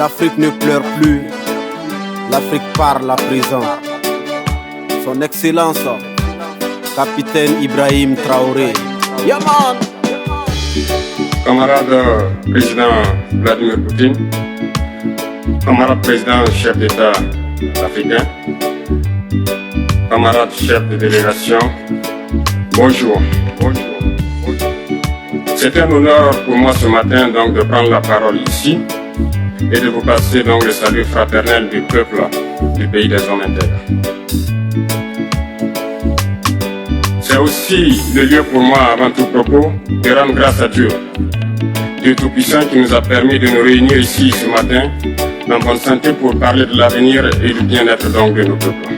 L'Afrique ne pleure plus, l'Afrique parle à présent. Son Excellence, Capitaine Ibrahim Traoré. Yaman! Camarade président Vladimir Poutine, camarade président chef d'État africain, camarade chef de délégation, bonjour. C'est un honneur pour moi ce matin donc de prendre la parole ici et de vous passer donc le salut fraternel du peuple du pays des hommes intègres. C'est aussi le lieu pour moi, avant tout propos, de rendre grâce à Dieu, Dieu Tout-Puissant qui nous a permis de nous réunir ici ce matin en bonne santé pour parler de l'avenir et du bien-être donc de nos peuples.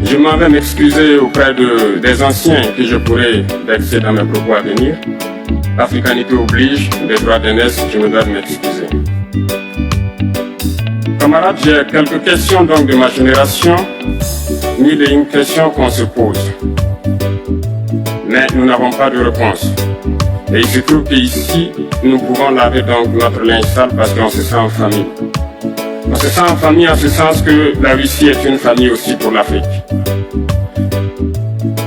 Je m'en vais m'excuser auprès des anciens que je pourrais vexer dans mes propos à venir. Africanité oblige, des droits d'aînesse, je me dois de m'excuser. Camarades, j'ai quelques questions donc de ma génération, mille et une questions qu'on se pose. Mais nous n'avons pas de réponse. Et il se trouve qu'ici, nous pouvons laver donc notre linge sale parce qu'on se sent en famille. On se sent en famille en ce sens que la Russie est une famille aussi pour l'Afrique.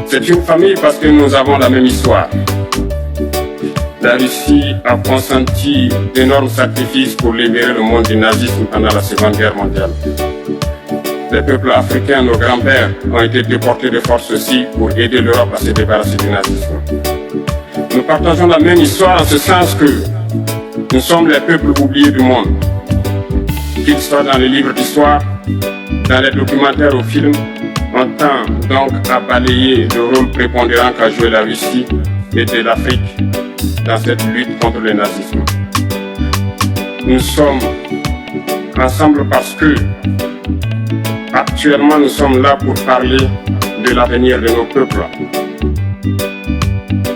C'est une famille parce que nous avons la même histoire. La Russie a consenti d'énormes sacrifices pour libérer le monde du nazisme pendant la Seconde Guerre mondiale. Les peuples africains, nos grands-pères, ont été déportés de force aussi pour aider l'Europe à se débarrasser du nazisme. Nous partageons la même histoire en ce sens que nous sommes les peuples oubliés du monde. Qu'ils soient dans les livres d'histoire, dans les documentaires ou films, on tend donc à balayer le rôle prépondérant qu'a joué la Russie et de l'Afrique dans cette lutte contre le nazisme. Nous sommes ensemble parce que actuellement nous sommes là pour parler de l'avenir de nos peuples,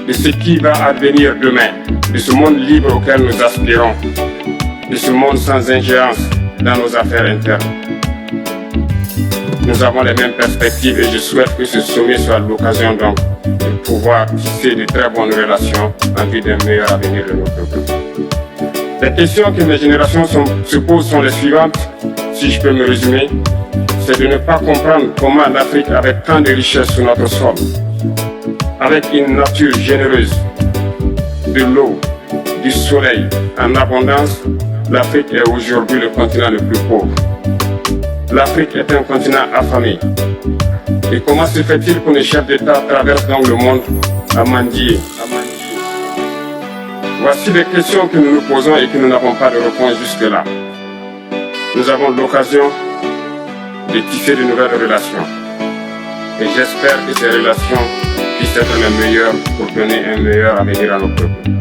de ce qui va advenir demain, de ce monde libre auquel nous aspirons, de ce monde sans ingérence dans nos affaires internes. Nous avons les mêmes perspectives et je souhaite que ce sommet soit l'occasion donc de pouvoir tisser de très bonnes relations en vue d'un meilleur avenir de nos peuples. Les questions que mes générations se posent sont les suivantes, si je peux me résumer. C'est de ne pas comprendre comment l'Afrique, avec tant de richesses sur notre sol, avec une nature généreuse, de l'eau, du soleil en abondance, l'Afrique est aujourd'hui le continent le plus pauvre. L'Afrique est un continent affamé. Et comment se fait-il que les chefs d'État traversent donc le monde à mendier? Voici les questions que nous nous posons et que nous n'avons pas de réponse jusque-là. Nous avons l'occasion de tisser de nouvelles relations. Et j'espère que ces relations puissent être les meilleures pour donner un meilleur avenir à nos peuples.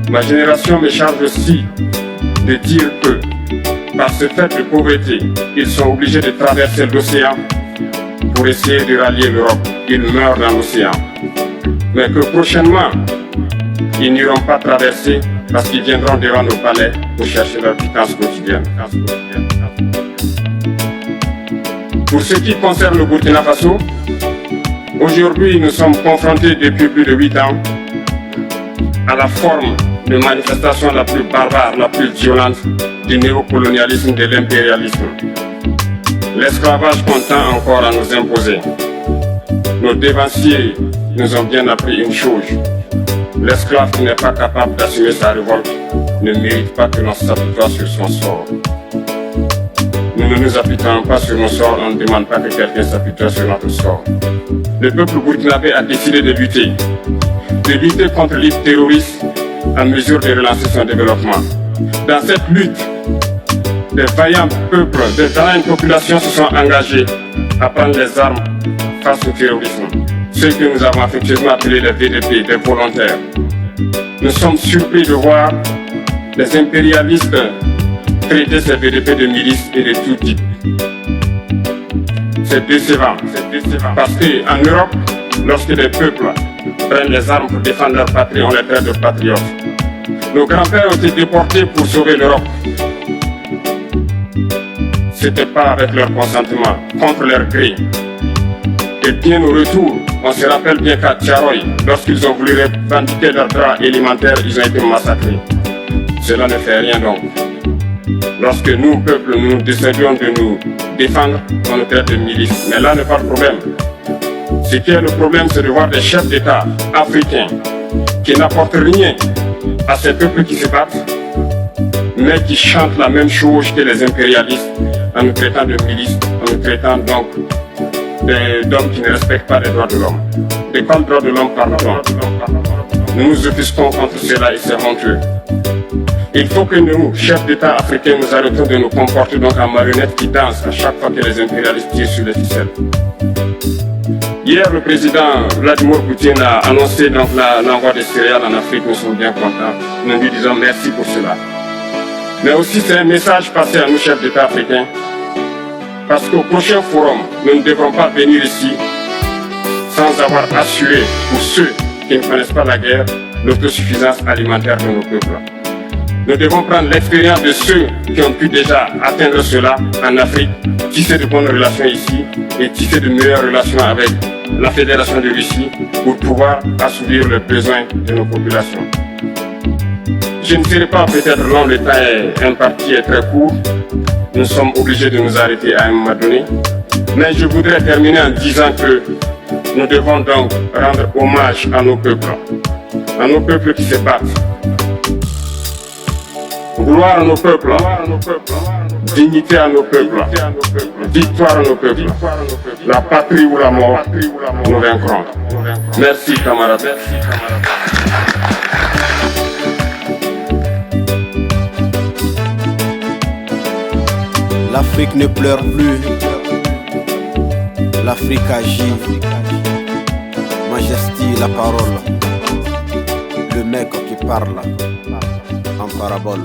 Ma génération me charge aussi de dire que, par ce fait de pauvreté, ils sont obligés de traverser l'océan pour essayer de rallier l'Europe. Ils meurent dans l'océan. Mais que prochainement, ils n'iront pas traverser parce qu'ils viendront devant nos palais pour chercher leur quittance quotidienne. Pour ce qui concerne le Burkina Faso, aujourd'hui nous sommes confrontés depuis plus de 8 ans à la forme de manifestation la plus barbare, la plus violente du néocolonialisme, de l'impérialisme. L'esclavage qu'on tend encore à nous imposer. Nos dévanciers nous ont bien appris une chose. L'esclave qui n'est pas capable d'assumer sa révolte ne mérite pas que l'on s'apitoie sur son sort. Nous ne nous apitoyons pas sur nos sorts, on ne demande pas que quelqu'un s'apitoie sur notre sort. Le peuple burkinabé a décidé de lutter contre les terroristes en mesure de relancer son développement. Dans cette lutte, des vaillants peuples, des vaillantes populations se sont engagés à prendre les armes face au terrorisme. Ceux que nous avons affectueusement appelés les VDP, des volontaires. Nous sommes surpris de voir les impérialistes traiter ces VDP de milices et de tout type. C'est décevant. Parce qu'en Europe, lorsque des peuples prennent les armes pour défendre leur patrie, on les traite de patriotes. Nos grands-pères ont été déportés pour sauver l'Europe. C'était pas avec leur consentement, contre leur gré. Et bien au retour, on se rappelle bien qu'à Tcharoy, lorsqu'ils ont voulu revendiquer leurs droits élémentaires, ils ont été massacrés. Cela ne fait rien donc. Lorsque nous, peuple, nous décidions de nous défendre, on nous traite de milices. Mais là n'est pas le problème. Ce qui est le problème, c'est de voir des chefs d'État africains qui n'apportent rien à ces peuples qui se battent, mais qui chantent la même chose que les impérialistes en nous traitant de milices, en nous traitant donc d'hommes qui ne respectent pas les droits de l'homme. De quels droits de l'homme parle-t-on? Nous nous offusquons contre cela et c'est honteux. Il faut que nous, chefs d'État africains, nous arrêtons de nous comporter donc en marionnettes qui dansent à chaque fois que les impérialistes tirent sur les ficelles. Hier, le président Vladimir Poutine a annoncé donc l'envoi des céréales en Afrique. Nous sommes bien contents. Nous lui disons merci pour cela. Mais aussi, c'est un message passé à nous, chefs d'État africains. Parce qu'au prochain forum, nous ne devrons pas venir ici sans avoir assuré, pour ceux qui ne connaissent pas la guerre, l'autosuffisance alimentaire de nos peuples. Nous devons prendre l'expérience de ceux qui ont pu déjà atteindre cela en Afrique, tisser de bonnes relations ici et tisser de meilleures relations avec la Fédération de Russie pour pouvoir assouvir les besoins de nos populations. Je ne serai pas peut-être long, le temps est imparti et très court. Nous sommes obligés de nous arrêter à un moment donné. Mais je voudrais terminer en disant que nous devons donc rendre hommage à nos peuples qui se battent. Gloire à nos peuples, dignité à nos peuples, victoire à nos peuples. La patrie ou la mort, nous vaincrons. Merci camarades. L'Afrique ne pleure plus, l'Afrique agit. Majesty, la parole, le mec qui parle en parabole.